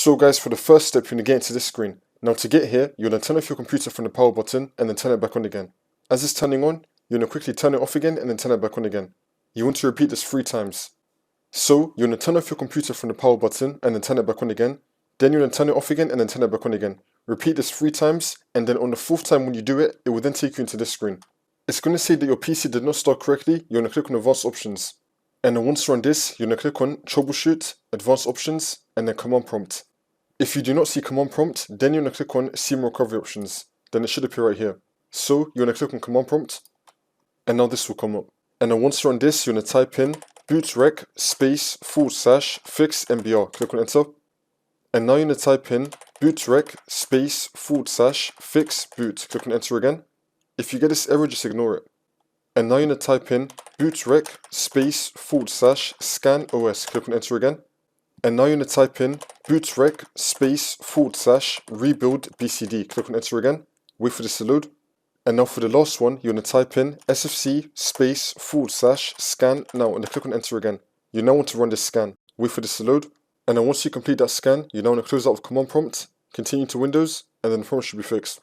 So guys, for the first step, you're going to get into this screen. Now to get here, you're going to turn off your computer from the power button and then turn it back on again. As it's turning on, you're going to quickly turn it off again and then turn it back on again. You want to repeat this 3 times. So you're going to turn off your computer from the power button and then turn it back on again. Then you're going to turn it off again and then turn it back on again. Repeat this 3 times, and then on the 4th time when you do it, it will then take you into this screen. It's going to say that your PC did not start correctly. You're going to click on Advanced Options. And then once you're on this, you're going to click on Troubleshoot, Advanced Options, and then Command Prompt. If you do not see Command Prompt, then you're going to click on See More Recovery Options. Then it should appear right here. So you're going to click on Command Prompt, and now this will come up. And then once you're on this, you're going to type in bootrec space / fix MBR. Click on Enter. And now you're going to type in bootrec space / fix boot. Click on Enter again. If you get this error, just ignore it. And now you're going to type in bootrec space / scan OS. Click on Enter again. And now you're going to type in bootrec space / rebuild BCD. Click on Enter again. Wait for this to load. And now for the last one, you're going to type in sfc space / scan now, and then click on Enter again. You now want to run this scan. Wait for this to load. And then once you complete that scan, you now want to close out of Command Prompt, continue to Windows, and then the problem should be fixed.